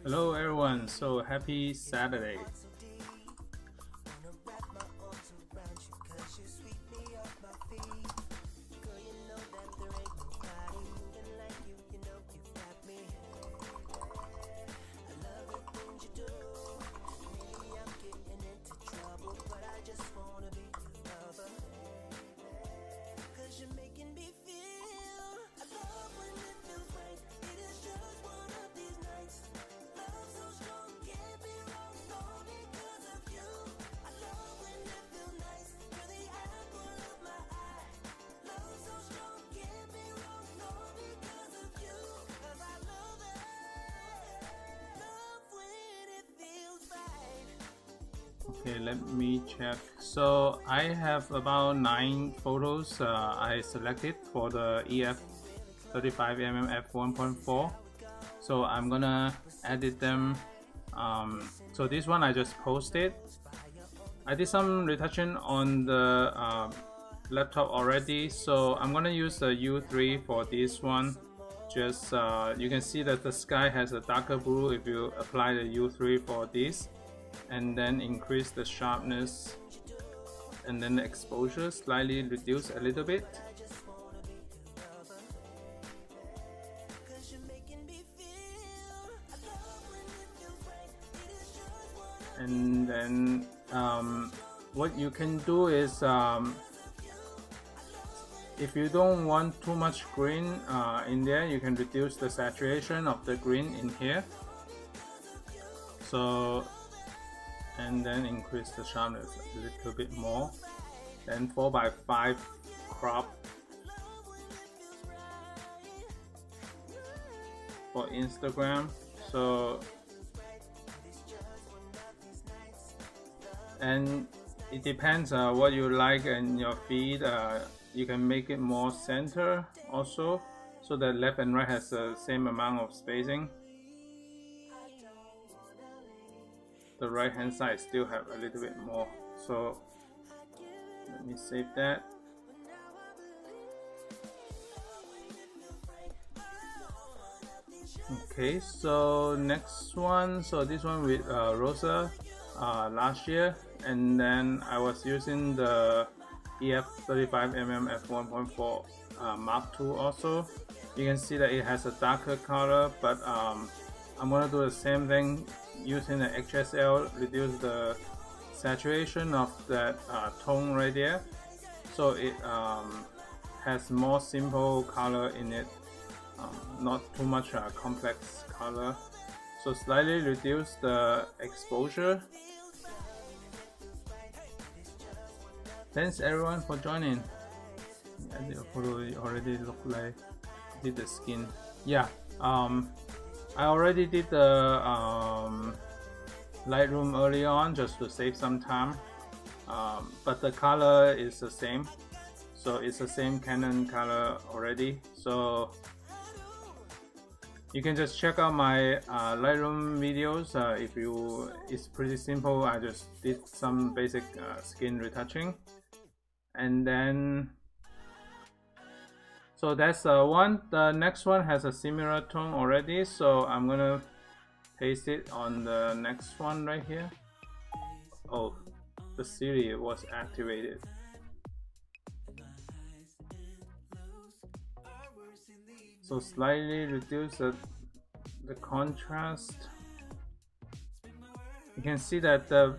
Hello everyone, so happy Saturday. Okay, let me check. So I have about 9 photos I selected for the EF35mm F1.4. So I'm gonna edit them. So this one I just posted. I did some retouching on the laptop already, so I'm gonna use the U3 for this one. Just you can see that the sky has a darker blue if you apply the U3 for this, and then increase the sharpness, and then the exposure slightly reduce a little bit. And then what you can do is if you don't want too much green in there, you can reduce the saturation of the green in here. So, and then increase the sharpness a little bit more. Then 4:5 crop for Instagram. So, and it depends what you like in your feed. You can make it more center also, so that left and right has the same amount of spacing. The right hand side still have a little bit more, so let me save that. Okay, so next one, so this one with Rosa last year, and then I was using the EF35mm F1.4 Mark II also. You can see that it has a darker color, but I'm gonna do the same thing using the HSL, reduce the saturation of that tone right there, so it has more simple color in it, not too much complex color. So slightly reduce the exposure. Thanks everyone for joining. The photo already look like did the skin. Yeah, I already did the Lightroom early on just to save some time, but the color is the same, so it's the same Canon color already. So you can just check out my Lightroom videos. It's pretty simple. I just did some basic skin retouching, and then so that's one. The next one has a similar tone already, so I'm gonna paste it on the next one right here. Oh, the Siri was activated. So slightly reduce the contrast. You can see that the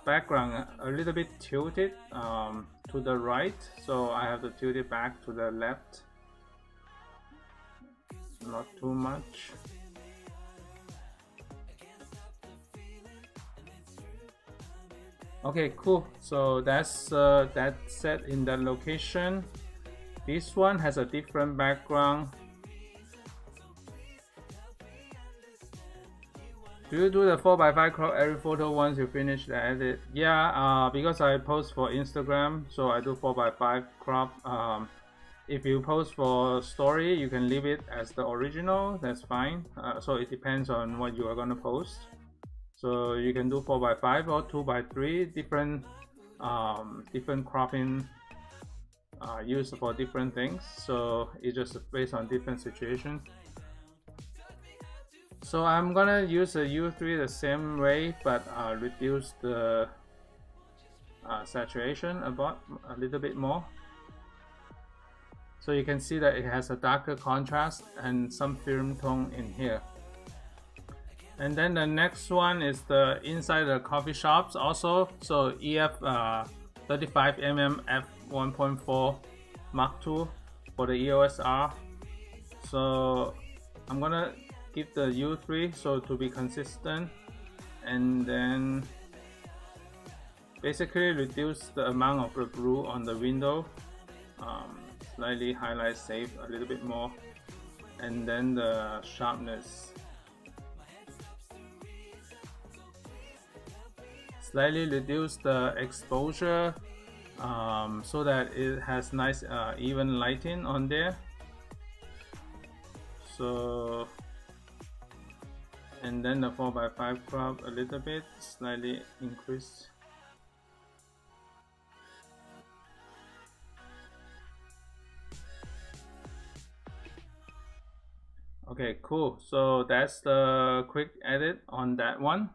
background a little bit tilted to the right, so I have to tilt it back to the left, not too much. Okay, cool. So that's set in that location. This one has a different background. Do you do the 4:5 crop every photo once you finish the edit? Yeah, because I post for Instagram, so I do 4:5 crop. If you post for story, you can leave it as the original, that's fine. So it depends on what you are going to post. So you can do 4:5 or 2:3, different cropping used for different things. So it's just based on different situations. So I'm gonna use a U3 the same way, but reduce the saturation about a little bit more. So you can see that it has a darker contrast and some film tone in here. And then the next one is the inside the coffee shops also. So EF 35mm f1.4 Mark II for the EOS R. So I'm gonna give the U3 so to be consistent, and then basically reduce the amount of the blue on the window, slightly highlight, save a little bit more, and then the sharpness slightly reduce the exposure so that it has nice even lighting on there. So, and then the 4x5 crop a little bit, slightly increase. Okay, cool. So that's the quick edit on that one.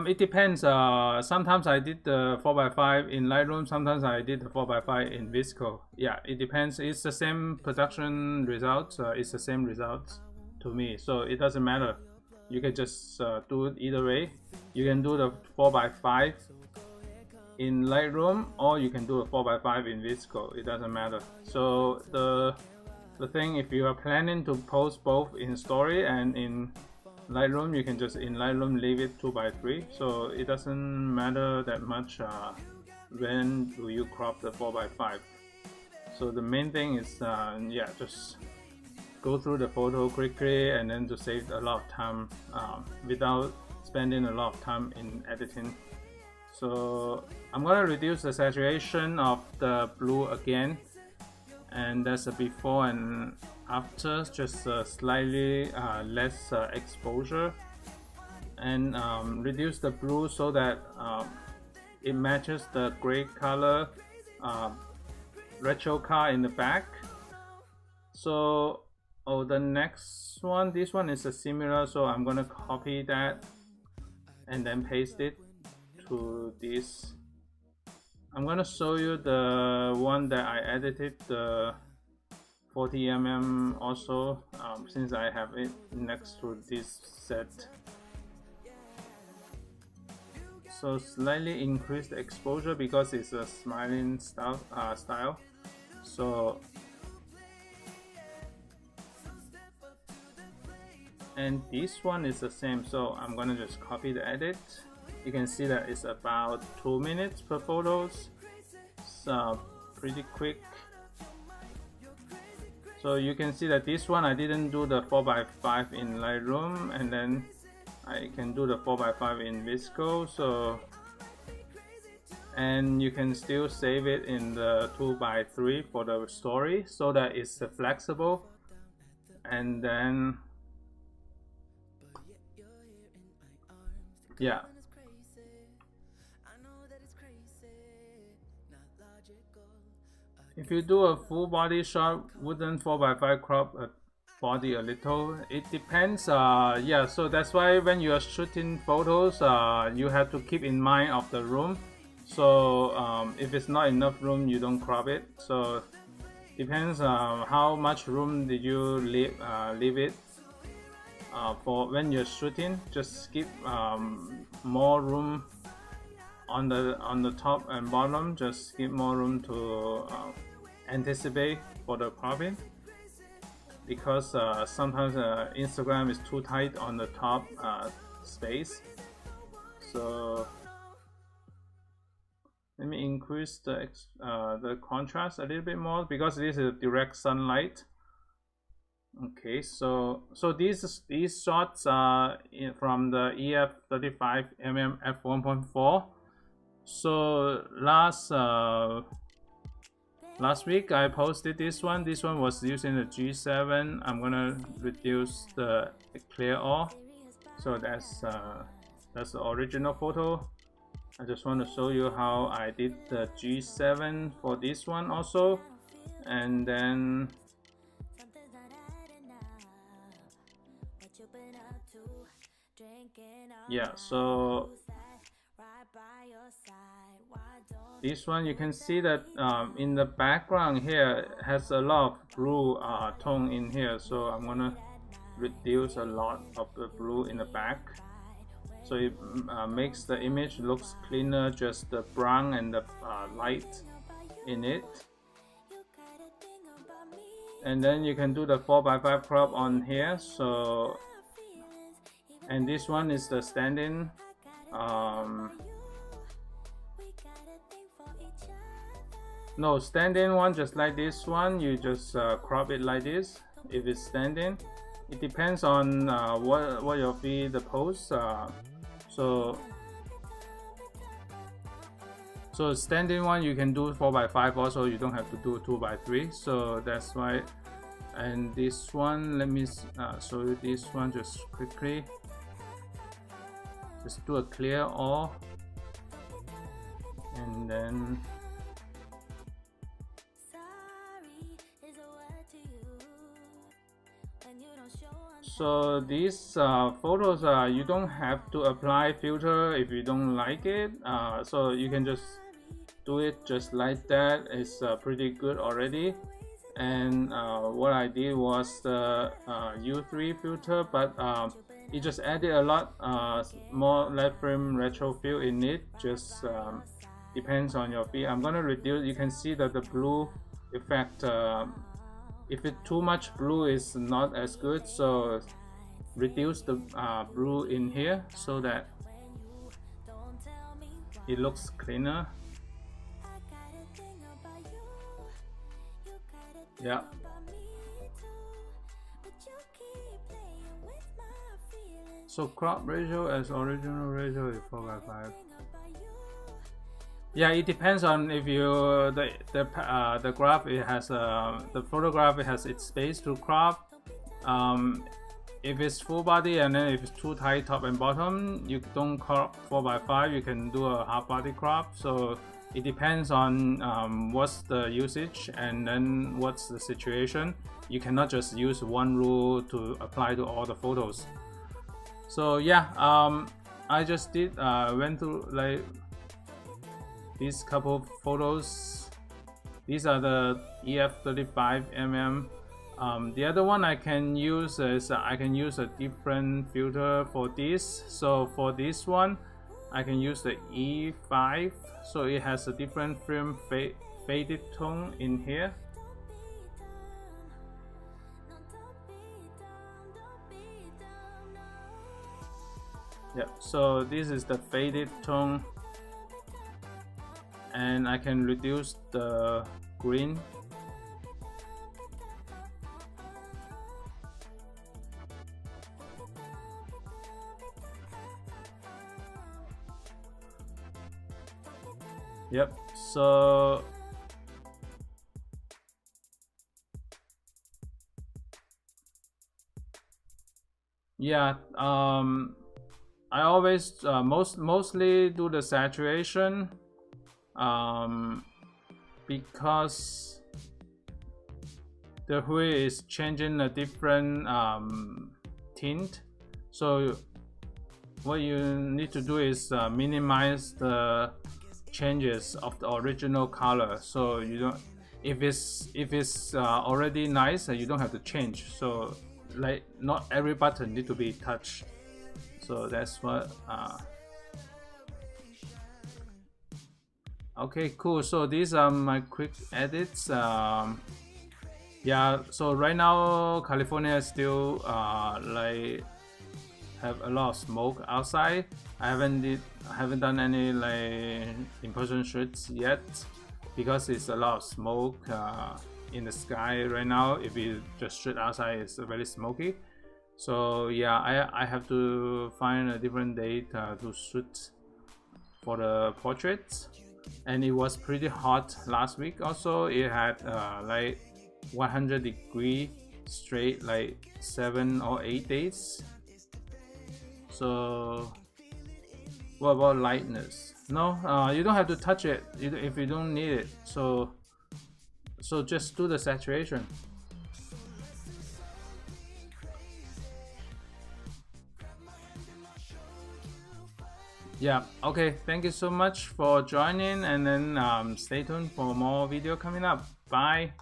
It depends. Sometimes I did the 4x5 in Lightroom, sometimes I did the 4x5 in VSCO. Yeah, it depends. It's the same production results. It's the same results to me, so it doesn't matter. You can just do it either way. You can do the 4x5 in Lightroom, or you can do a 4x5 in VSCO. It doesn't matter. So the thing, if you are planning to post both in Story and in Lightroom, you can just in Lightroom leave it 2x3, so it doesn't matter that much when do you crop the 4x5. So the main thing is yeah, just go through the photo quickly and then to save a lot of time without spending a lot of time in editing. So I'm gonna reduce the saturation of the blue again, and that's a before and after, just slightly less exposure, and reduce the blue so that it matches the gray color retro car in the back. So the next one, this one is a similar, so I'm gonna copy that and then paste it to this. I'm gonna show you the one that I edited, the 40mm also, since I have it next to this set. So slightly increase the exposure because it's a smiling style. So, and this one is the same, so I'm gonna just copy the edit. You can see that it's about 2 minutes per photos. So pretty quick. So you can see that this one I didn't do the 4x5 in Lightroom, and then I can do the 4x5 in VSCO. So, and you can still save it in the 2x3 for the story, so that it's flexible. And then yeah, if you do a full body shot, wouldn't 4x5 crop a body a little? It depends. Yeah, so that's why when you are shooting photos, you have to keep in mind of the room. So if it's not enough room, you don't crop it. So depends how much room did you leave it for when you're shooting. Just keep more room on the top and bottom. Just give more room to anticipate for the cropping, because sometimes Instagram is too tight on the top space. So let me increase the contrast a little bit more, because this is direct sunlight. Okay, so these shots are from the EF 35mm f1.4. So last week I posted this one. This one was using the G7. I'm gonna reduce the clear all. So that's the original photo. I just want to show you how I did the G7 for this one also. And then yeah, so this one you can see that in the background here has a lot of blue tone in here, so I'm gonna reduce a lot of the blue in the back, so it makes the image looks cleaner, just the brown and the light in it. And then you can do the 4:5 crop on here. So, and this one is the stand-in. No, stand-in one, just like this one, you just crop it like this. If it's stand-in, it depends on what your be the pose. So stand-in one you can do 4:5 also, you don't have to do 2:3, so that's why. And this one, let me show you this one just quickly. Just do a clear all, and then so these photos you don't have to apply filter if you don't like it, so you can just do it just like that. It's pretty good already. And what I did was the U3 filter, but it just added a lot more left frame retro feel in it. Just depends on your feed. I'm gonna reduce. You can see that the blue effect, if it's too much blue, is not as good, so reduce the blue in here so that it looks cleaner. Yeah. So crop ratio as original ratio is 4:5. Yeah, it depends on if you the graph, it has the photograph, it has its space to crop. If it's full body and then if it's too tight top and bottom, you don't crop 4:5. You can do a half body crop. So it depends on what's the usage and then what's the situation. You cannot just use one rule to apply to all the photos. So yeah, I just went through like these couple of photos. These are the EF 35mm. The other one I can use is I can use a different filter for this. So for this one, I can use the E5. So it has a different film faded tone in here. Yeah, so this is the faded tone, and I can reduce the green. Yep, so yeah, I always mostly do the saturation because the hue is changing a different tint. So what you need to do is minimize the changes of the original color. So you don't, if it's already nice, you don't have to change. So like not every button need to be touched. So that's what okay, cool. So these are my quick edits. Yeah, so right now California is still like have a lot of smoke outside. I haven't done any like in-person shoots yet because it's a lot of smoke in the sky right now. If you just shoot outside, it's very smoky. So yeah, I have to find a different date to shoot for the portraits. And it was pretty hot last week also. It had like 100 degree straight like 7 or 8 days. So What about lightness? No, you don't have to touch it if you don't need it. So just do the saturation. Yeah, okay, thank you so much for joining, and then stay tuned for more video coming up. Bye.